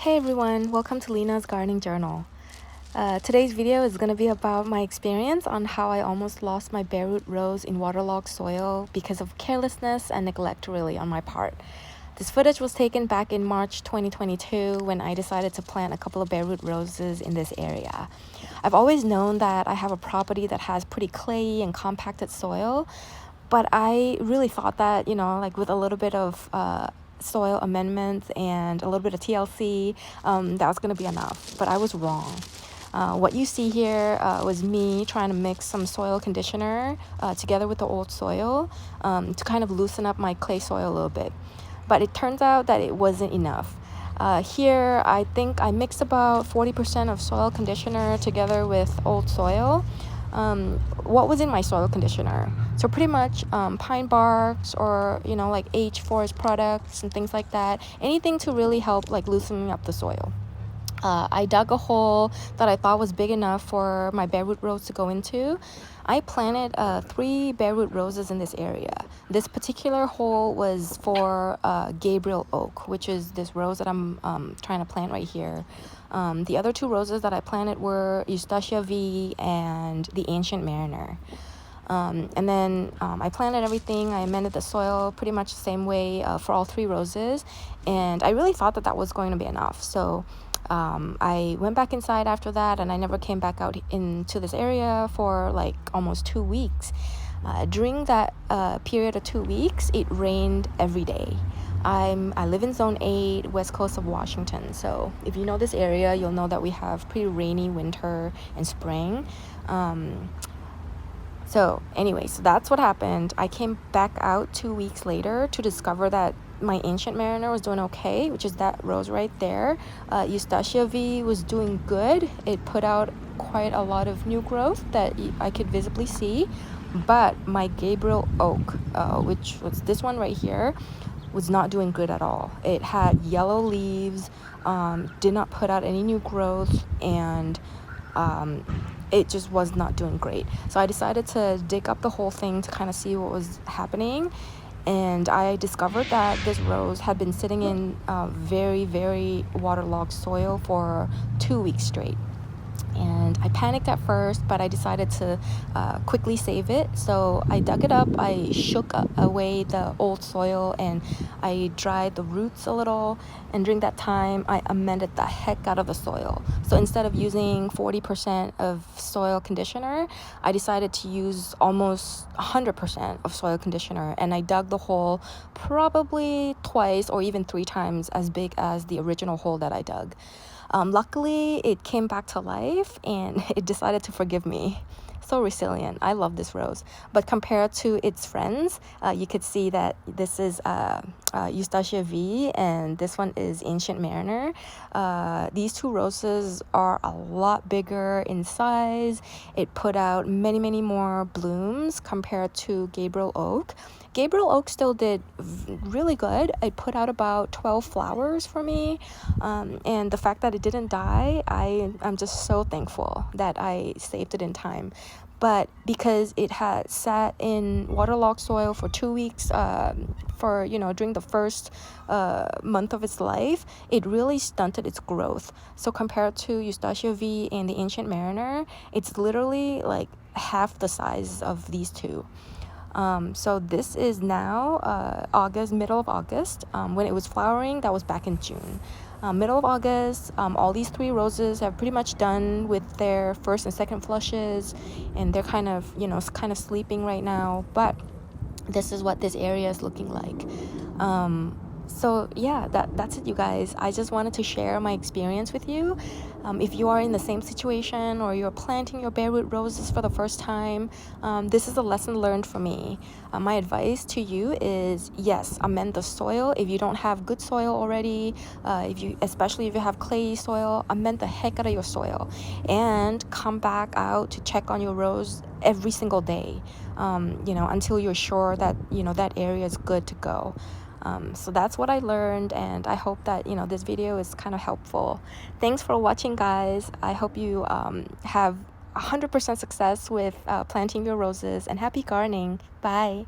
Hey everyone, welcome to Lena's Gardening Journal. Today's video is going to be about my experience on how I almost lost my bare root rose in waterlogged soil because of carelessness and neglect really on my part. This footage was taken back in March 2022 when I decided to plant a couple of bare root roses in this area. I've always known that I have a property that has pretty clayey and compacted soil, but I really thought that, like with a little bit of soil amendments and a little bit of TLC, that was going to be enough, but I was wrong. What you see here was me trying to mix some soil conditioner together with the old soil to kind of loosen up my clay soil a little bit. But it turns out that it wasn't enough. Here, I think I mixed about 40% of soil conditioner together with old soil. What was in my soil conditioner? So pretty much pine barks or, like aged forest products and things like that. Anything to really help like loosening up the soil. I dug a hole that I thought was big enough for my bare root rose to go into. I planted 3 bare root roses in this area. This particular hole was for Gabriel oak, which is this rose that I'm trying to plant right here. The other 2 roses that I planted were Eustacia V and the Ancient Mariner. And then I planted everything. I amended the soil pretty much the same way for all 3 roses, and I really thought that was going to be enough. So I went back inside after that, and I never came back out into this area for like almost 2 weeks. During that period of 2 weeks, it rained every day. I live in Zone 8, west coast of Washington. So if you know this area, you'll know that we have pretty rainy winter and spring. So that's what happened. I came back out 2 weeks later to discover that my Ancient Mariner was doing okay, which is that rose right there. Eustacia V was doing good. It put out quite a lot of new growth that I could visibly see. But my Gabriel oak, which was this one right here, was not doing good at all. It had yellow leaves, did not put out any new growth, and it just was not doing great. So I decided to dig up the whole thing to kind of see what was happening. And I discovered that this rose had been sitting in very, very waterlogged soil for 2 weeks straight. And I panicked at first, but I decided to quickly save it. So I dug it up, I shook away the old soil, and I dried the roots a little. And during that time, I amended the heck out of the soil. So instead of using 40% of soil conditioner, I decided to use almost 100% of soil conditioner. And I dug the hole probably twice or even 3 times as big as the original hole that I dug. Luckily, it came back to life and it decided to forgive me. So resilient. I love this rose. But compared to its friends, you could see that this is Eustacia V and this one is Ancient Mariner. These 2 roses are a lot bigger in size. It put out many, many more blooms compared to Gabriel oak. Gabriel oak still did really good. It put out about 12 flowers for me. And the fact that it didn't die, I'm just so thankful that I saved it in time. But because it had sat in waterlogged soil for 2 weeks during the first month of its life, it really stunted its growth. So compared to Eustacia V and the Ancient Mariner, it's literally like half the size of these 2. So this is now middle of August. When it was flowering, that was back in June. Middle of August, all these 3 roses have pretty much done with their first and second flushes, and they're kind of sleeping right now. But this is what this area is looking like. So yeah, that's it, you guys. I just wanted to share my experience with you. If you are in the same situation or you're planting your bare root roses for the first time, this is a lesson learned for me. My advice to you is, yes, amend the soil. If you don't have good soil already, especially if you have clayey soil, amend the heck out of your soil and come back out to check on your rose every single day, until you're sure that, that area is good to go. So that's what I learned, and I hope that this video is kind of helpful. Thanks for watching, guys. I hope you have 100% success with planting your roses, and happy gardening. Bye.